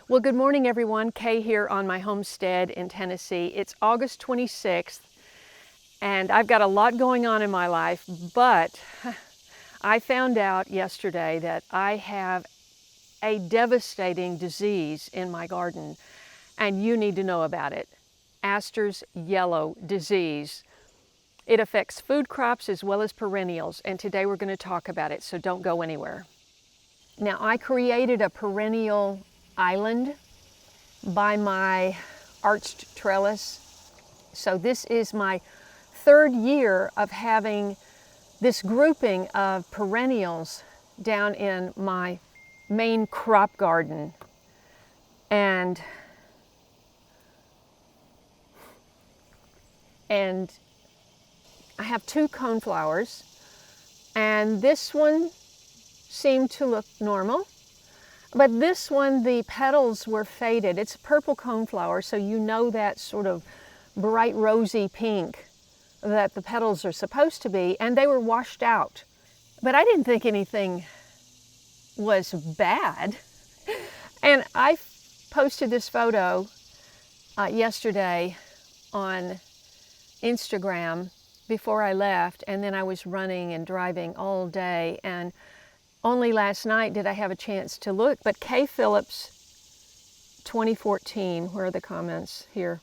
Well, good morning, everyone. Kaye here on my homestead in Tennessee. It's August 26th, and I've got a lot going on in my life, but I found out yesterday that I have a devastating disease in my garden, and you need to know about it. ASTER yellow disease. It affects food crops as well as perennials, and today we're going to talk about it, so don't go anywhere. Now, I created a perennial island by my arched trellis. So this is my third year of having this grouping of perennials down in my main crop garden. And I have two coneflowers, and this one seemed to look normal. But this one, the petals were faded. It's a purple coneflower, so you know that sort of bright rosy pink that the petals are supposed to be, and they were washed out. But I didn't think anything was bad. And I posted this photo yesterday on Instagram before I left, and then I was running and driving all day, and only last night did I have a chance to look. But Kaye Phillips 2014, where are the comments here?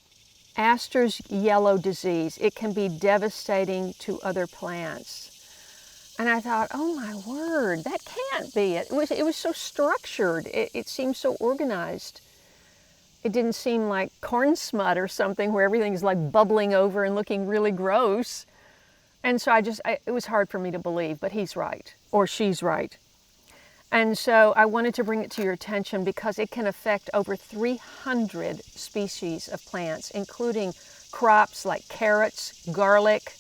ASTER yellow disease. It can be devastating to other plants. And I thought, oh my word, that can't be it. It was so structured. It seemed so organized. It didn't seem like corn smut or something where everything's like bubbling over and looking really gross. And so it was hard for me to believe, but he's right, or she's right. And so I wanted to bring it to your attention because it can affect over 300 species of plants, including crops like carrots, garlic,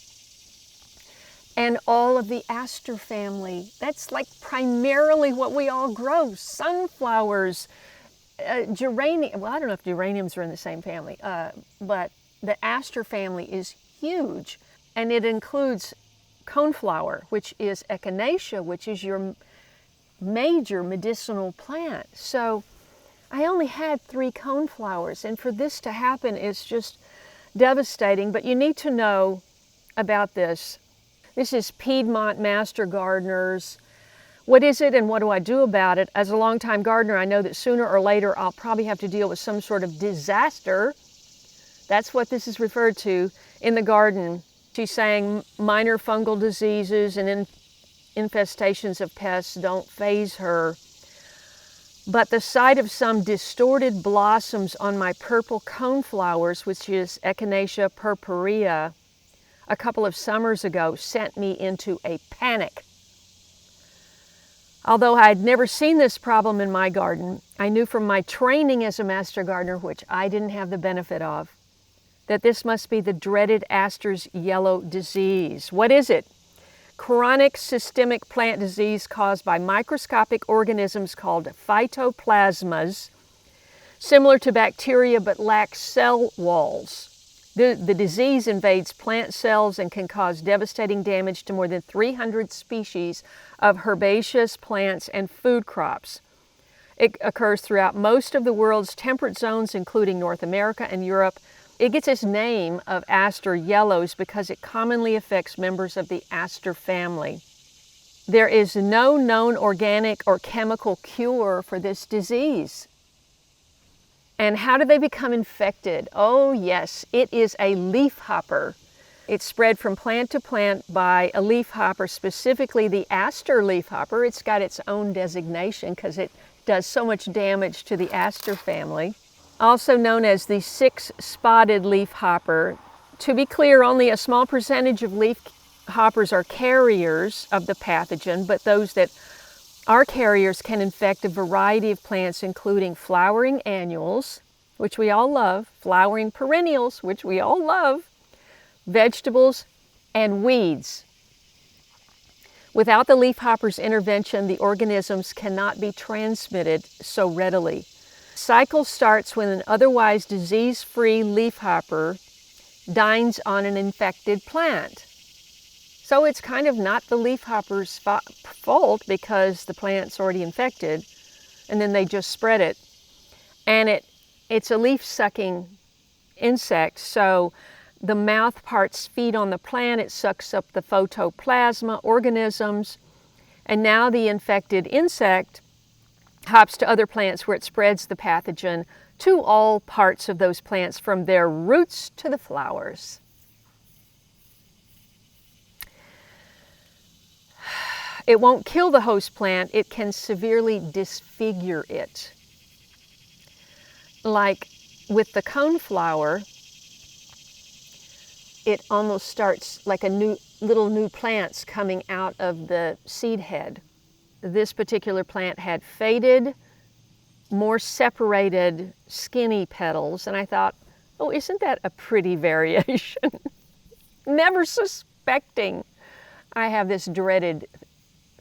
and all of the aster family. That's like primarily what we all grow. Sunflowers, geranium. Well, I don't know if geraniums are in the same family, but the aster family is huge. And it includes coneflower, which is echinacea, which is your major medicinal plant. So I only had 3 coneflowers, and for this to happen is just devastating. But you need to know about this. This is Piedmont Master Gardeners. What is it and what do I do about it? As a longtime gardener, I know that sooner or later I'll probably have to deal with some sort of disaster. That's what this is referred to in the garden. She's saying minor fungal diseases and infestations of pests don't faze her. But the sight of some distorted blossoms on my purple coneflowers, which is Echinacea purpurea, a couple of summers ago sent me into a panic. Although I had never seen this problem in my garden, I knew from my training as a master gardener, which I didn't have the benefit of, that this must be the dreaded ASTER yellow disease. What is it? Chronic systemic plant disease caused by microscopic organisms called phytoplasmas, similar to bacteria but lack cell walls. The disease invades plant cells and can cause devastating damage to more than 300 species of herbaceous plants and food crops. It occurs throughout most of the world's temperate zones, including North America and Europe. It gets its name of ASTER yellows because it commonly affects members of the aster family. There is no known organic or chemical cure for this disease. And how do they become infected? Oh yes, it is a leafhopper. It's spread from plant to plant by a leafhopper, specifically the aster leafhopper. It's got its own designation because it does so much damage to the aster family. Also known as the 6-spotted leafhopper. To be clear, only a small percentage of leafhoppers are carriers of the pathogen, but those that are carriers can infect a variety of plants, including flowering annuals, which we all love, flowering perennials, which we all love, vegetables, and weeds. Without the leafhopper's intervention, the organisms cannot be transmitted so readily. Cycle starts when an otherwise disease-free leafhopper dines on an infected plant. So it's kind of not the leafhopper's fault because the plant's already infected, and then they just spread it. And it's a leaf-sucking insect, so the mouth parts feed on the plant, it sucks up the photoplasma organisms, and now the infected insect hops to other plants where it spreads the pathogen to all parts of those plants, from their roots to the flowers. It won't kill the host plant, it can severely disfigure it. Like with the coneflower, it almost starts like little new plants coming out of the seed head. This particular plant had faded, more separated, skinny petals, and I thought, oh, isn't that a pretty variation? Never suspecting I have this dreaded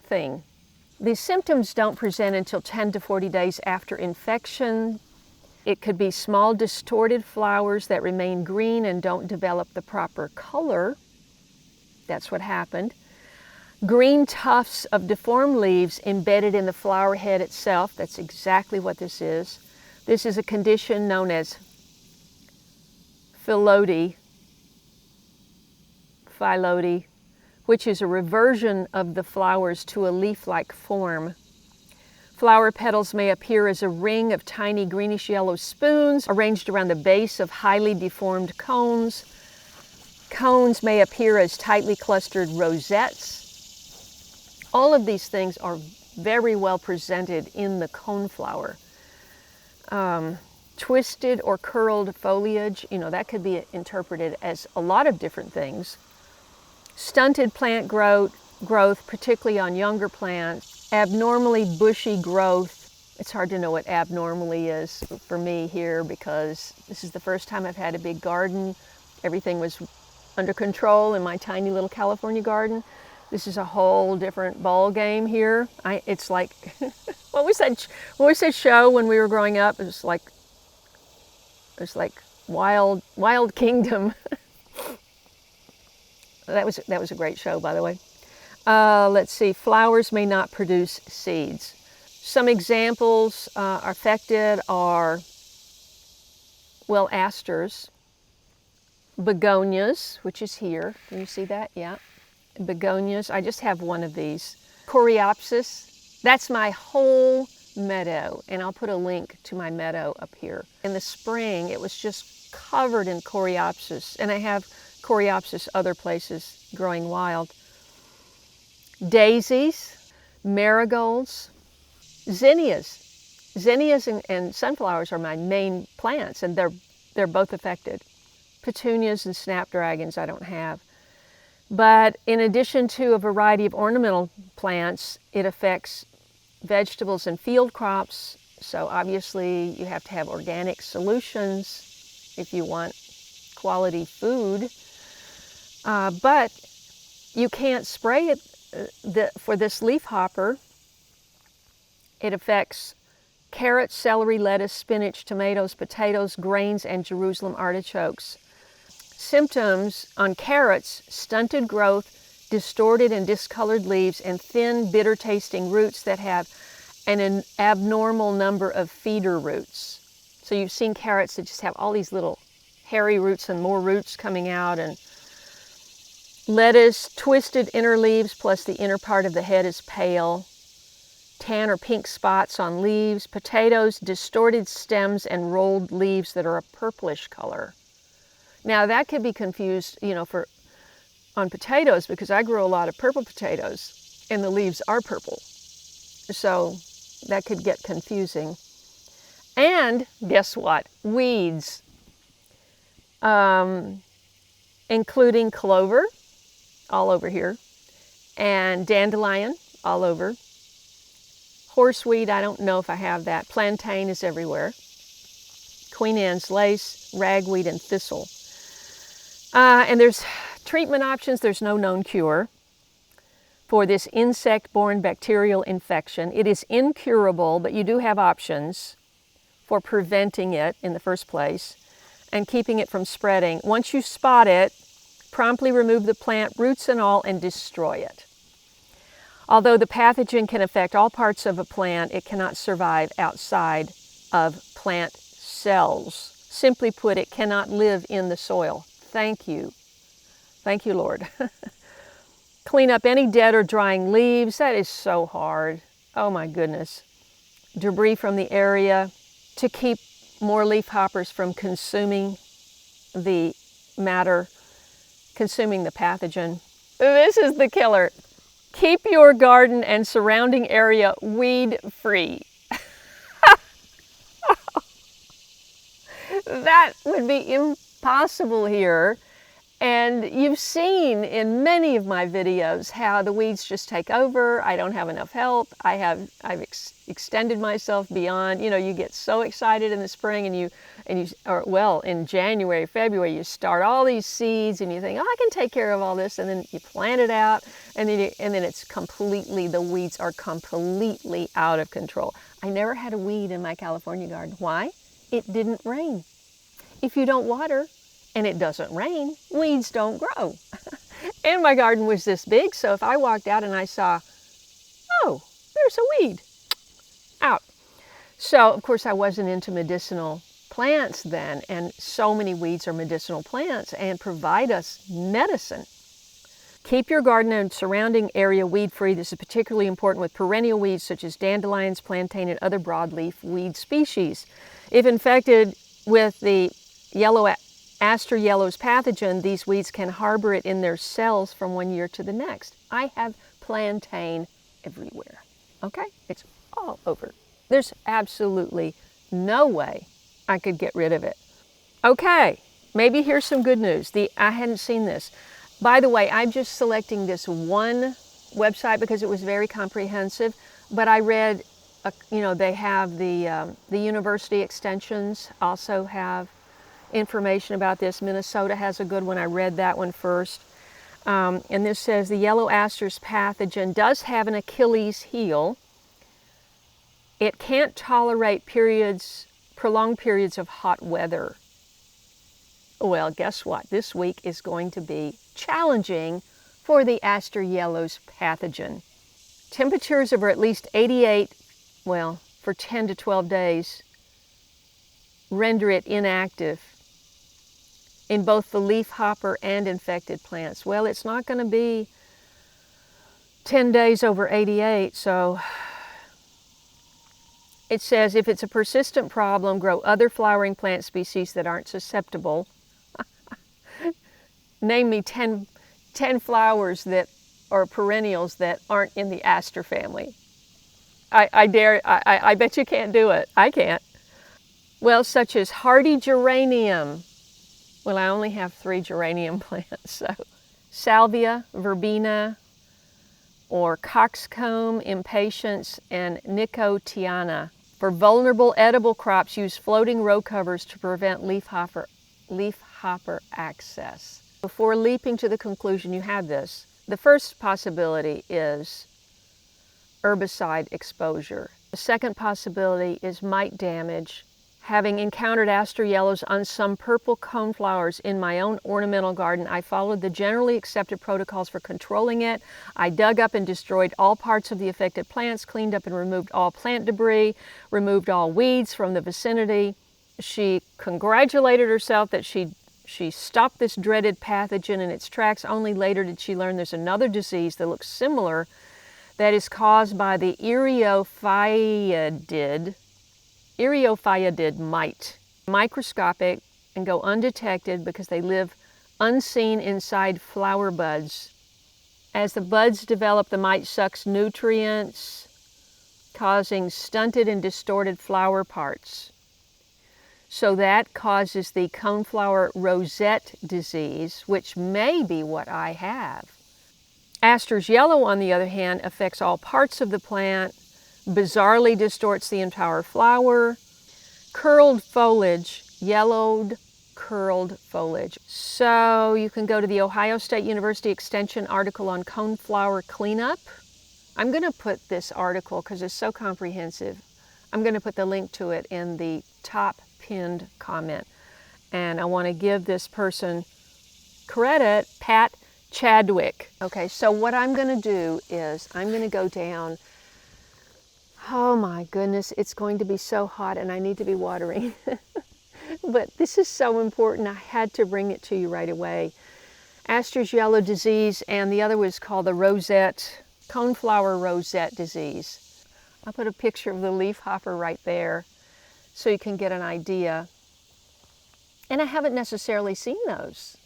thing. These symptoms don't present until 10 to 40 days after infection. It could be small distorted flowers that remain green and don't develop the proper color. That's what happened. Green tufts of deformed leaves embedded in the flower head itself. That's exactly what this is. This is a condition known as phyllodes, which is a reversion of the flowers to a leaf-like form. Flower petals may appear as a ring of tiny greenish-yellow spoons arranged around the base of highly deformed cones. Cones may appear as tightly clustered rosettes. All of these things are very well presented in the coneflower. Twisted or curled foliage, that could be interpreted as a lot of different things. Stunted plant growth, particularly on younger plants. Abnormally bushy growth. It's hard to know what abnormally is for me here because this is the first time I've had a big garden. Everything was under control in my tiny little California garden. This is a whole different ball game here. It's like, what was that show when we were growing up? It was like Wild Kingdom. That was a great show, by the way. Let's see, flowers may not produce seeds. Some examples affected are, well, asters, begonias, which is here. Can you see that? Yeah. Begonias. I just have one of these. Coreopsis. That's my whole meadow, and I'll put a link to my meadow up here. In the spring, it was just covered in Coreopsis, and I have Coreopsis other places growing wild. Daisies, marigolds, zinnias. Zinnias and sunflowers are my main plants, and they're both affected. Petunias and snapdragons I don't have. But in addition to a variety of ornamental plants, it affects vegetables and field crops. So obviously you have to have organic solutions if you want quality food. But you can't spray it for this leaf hopper. It affects carrots, celery, lettuce, spinach, tomatoes, potatoes, grains, and Jerusalem artichokes. Symptoms on carrots: stunted growth, distorted and discolored leaves, and thin, bitter-tasting roots that have an abnormal number of feeder roots. So you've seen carrots that just have all these little hairy roots and more roots coming out. And lettuce, twisted inner leaves, plus the inner part of the head is pale. Tan or pink spots on leaves. Potatoes, distorted stems and rolled leaves that are a purplish color. Now that could be confused, on potatoes, because I grow a lot of purple potatoes and the leaves are purple. So that could get confusing. And guess what? Weeds, including clover, all over here, and dandelion, all over. Horseweed, I don't know if I have that. Plantain is everywhere. Queen Anne's lace, ragweed, and thistle. And there's treatment options. There's no known cure for this insect-borne bacterial infection. It is incurable, but you do have options for preventing it in the first place and keeping it from spreading. Once you spot it, promptly remove the plant, roots and all, and destroy it. Although the pathogen can affect all parts of a plant, it cannot survive outside of plant cells. Simply put, it cannot live in the soil. Thank you. Thank you, Lord. Clean up any dead or drying leaves. That is so hard. Oh my goodness. Debris from the area to keep more leafhoppers from consuming the matter, consuming the pathogen. This is the killer. Keep your garden and surrounding area weed-free. That would be impossible here. And you've seen in many of my videos how the weeds just take over. I don't have enough help. I've extended myself beyond, you know, you get so excited in the spring or in January, February, you start all these seeds and you think, oh, I can take care of all this. And then you plant it out and then it's completely, the weeds are completely out of control. I never had a weed in my California garden. Why? It didn't rain. If you don't water, and it doesn't rain, weeds don't grow. And my garden was this big, so if I walked out and I saw, oh, there's a weed, out. So, of course, I wasn't into medicinal plants then, and so many weeds are medicinal plants and provide us medicine. Keep your garden and surrounding area weed-free. This is particularly important with perennial weeds such as dandelions, plantain, and other broadleaf weed species. If infected with the ASTER yellows pathogen, these weeds can harbor it in their cells from one year to the next. I have plantain everywhere, okay? It's all over. There's absolutely no way I could get rid of it. Okay, maybe here's some good news. I hadn't seen this. By the way, I'm just selecting this one website because it was very comprehensive, but I read, you know, they have the university extensions also have information about this. Minnesota has a good one. I read that one first. And this says the yellow aster's pathogen does have an Achilles heel. It can't tolerate prolonged periods of hot weather. Well, guess what? This week is going to be challenging for the ASTER yellows pathogen. Temperatures of at least 88, well, for 10 to 12 days, render it inactive in both the leafhopper and infected plants. Well, it's not going to be 10 days over 88, so it says if it's a persistent problem, grow other flowering plant species that aren't susceptible. Name me 10 flowers that are perennials that aren't in the aster family. I bet you can't do it. I can't. Well, such as hardy geranium. Well, I only have 3 geranium plants, so salvia, verbena, or coxcomb, impatiens, and nicotiana. For vulnerable edible crops, use floating row covers to prevent leafhopper access. Before leaping to the conclusion, you have this. The first possibility is herbicide exposure. The second possibility is mite damage. Having encountered ASTER yellows on some purple coneflowers in my own ornamental garden, I followed the generally accepted protocols for controlling it. I dug up and destroyed all parts of the affected plants, cleaned up and removed all plant debris, removed all weeds from the vicinity. She congratulated herself that she stopped this dreaded pathogen in its tracks. Only later did she learn there's another disease that looks similar that is caused by the Eriophyidid mite. Microscopic and go undetected because they live unseen inside flower buds. As the buds develop, the mite sucks nutrients, causing stunted and distorted flower parts. So that causes the coneflower rosette disease, which may be what I have. ASTER's yellow, on the other hand, affects all parts of the plant, bizarrely distorts the entire flower, curled foliage, yellowed curled foliage. So you can go to the Ohio State University Extension article on coneflower cleanup. I'm going to put this article, because it's so comprehensive, I'm going to put the link to it in the top pinned comment. And I want to give this person credit, Pat Chadwick. Okay, so what I'm going to do is I'm going to go down Oh my goodness, it's going to be so hot and I need to be watering. But this is so important. I had to bring it to you right away. ASTER Yellow's Disease, and the other was called the rosette, Coneflower rosette disease. I'll put a picture of the leafhopper right there so you can get an idea. And I haven't necessarily seen those.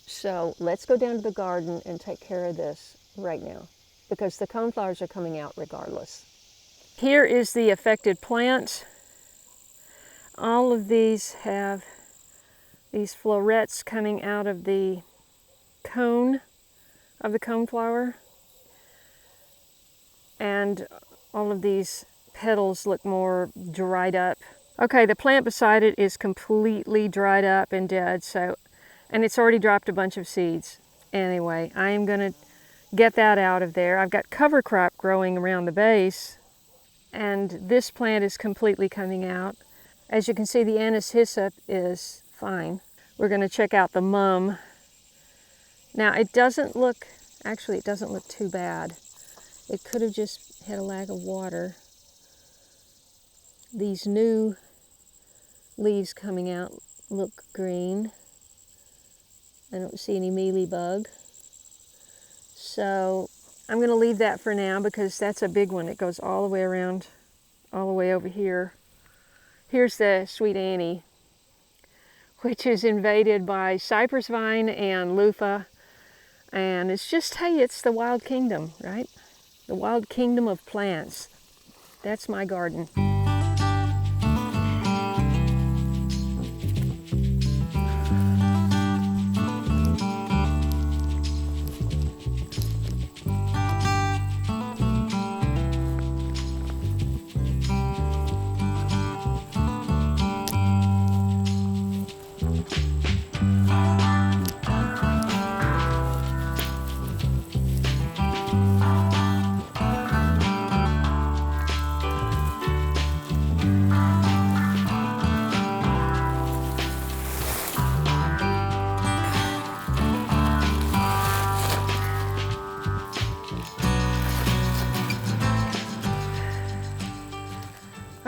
So let's go down to the garden and take care of this right now, because the coneflowers are coming out regardless. Here is the affected plant. All of these have these florets coming out of the cone of the coneflower. And all of these petals look more dried up. Okay, the plant beside it is completely dried up and dead, and it's already dropped a bunch of seeds. Anyway, I am going to get that out of there. I've got cover crop growing around the base, and this plant is completely coming out. As you can see, the anise hyssop is fine. We're going to check out the mum. Now, it doesn't look too bad. It could have just had a lack of water. These new leaves coming out look green. I don't see any mealybug. So I'm going to leave that for now because that's a big one. It goes all the way around, all the way over here. Here's the Sweet Annie, which is invaded by cypress vine and loofah. And it's just, hey, it's the wild kingdom, right? The wild kingdom of plants. That's my garden.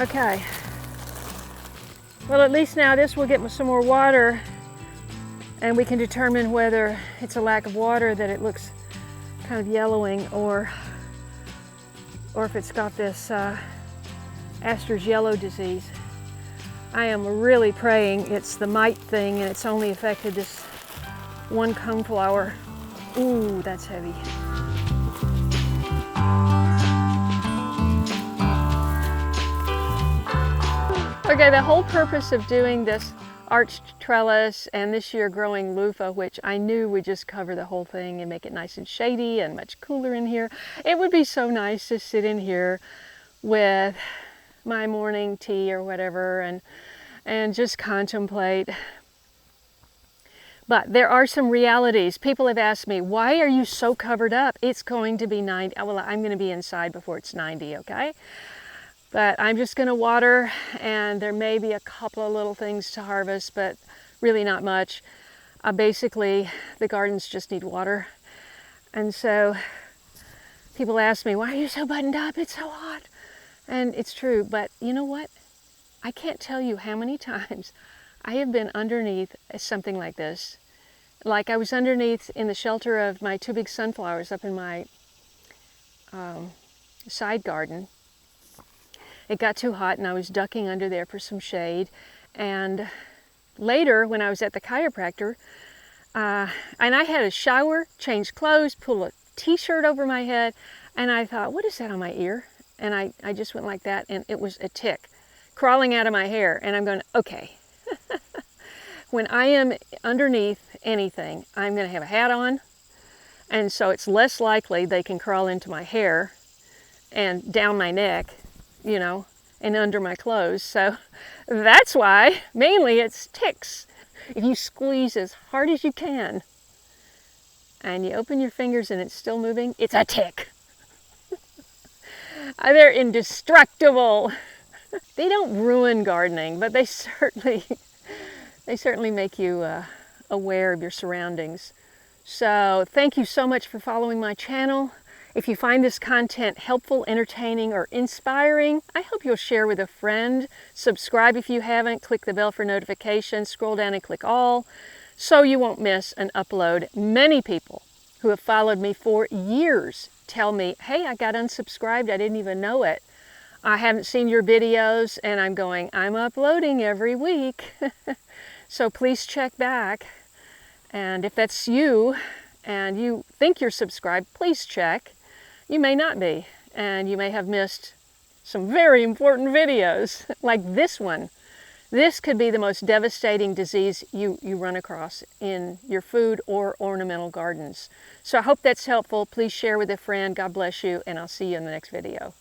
Okay, well, at least now this will get some more water and we can determine whether it's a lack of water that it looks kind of yellowing, or if it's got this ASTER Yellow's Disease. I am really praying it's the mite thing and it's only affected this one coneflower. Ooh, that's heavy. Okay, the whole purpose of doing this arched trellis and this year growing loofah, which I knew would just cover the whole thing and make it nice and shady and much cooler in here. It would be so nice to sit in here with my morning tea or whatever and just contemplate. But there are some realities. People have asked me, why are you so covered up? It's going to be 90. Well, I'm going to be inside before it's 90, okay? But I'm just going to water, and there may be a couple of little things to harvest, but really not much. Basically, the gardens just need water. And so people ask me, why are you so buttoned up? It's so hot. And it's true, but you know what? I can't tell you how many times I have been underneath something like this. Like I was underneath in the shelter of my two big sunflowers up in my side garden. It got too hot and I was ducking under there for some shade. And later, when I was at the chiropractor, and I had a shower, changed clothes, pull a t-shirt over my head, and I thought, what is that on my ear? And I just went like that, and it was a tick crawling out of my hair. And I'm going, okay. When I am underneath anything, I'm going to have a hat on, and so it's less likely they can crawl into my hair and down my neck, you know, and under my clothes. So that's why mainly it's ticks. If you squeeze as hard as you can and you open your fingers and it's still moving, it's a tick. They're indestructible. They don't ruin gardening, but they certainly make you aware of your surroundings. So thank you so much for following my channel. If you find this content helpful, entertaining, or inspiring, I hope you'll share with a friend. Subscribe if you haven't. Click the bell for notifications. Scroll down and click all so you won't miss an upload. Many people who have followed me for years tell me, hey, I got unsubscribed. I didn't even know it. I haven't seen your videos, and I'm going, I'm uploading every week. So please check back. And if that's you and you think you're subscribed, please check. You may not be, and you may have missed some very important videos like this one. This could be the most devastating disease you run across in your food or ornamental gardens. So I hope that's helpful. Please share with a friend. God bless you, and I'll see you in the next video.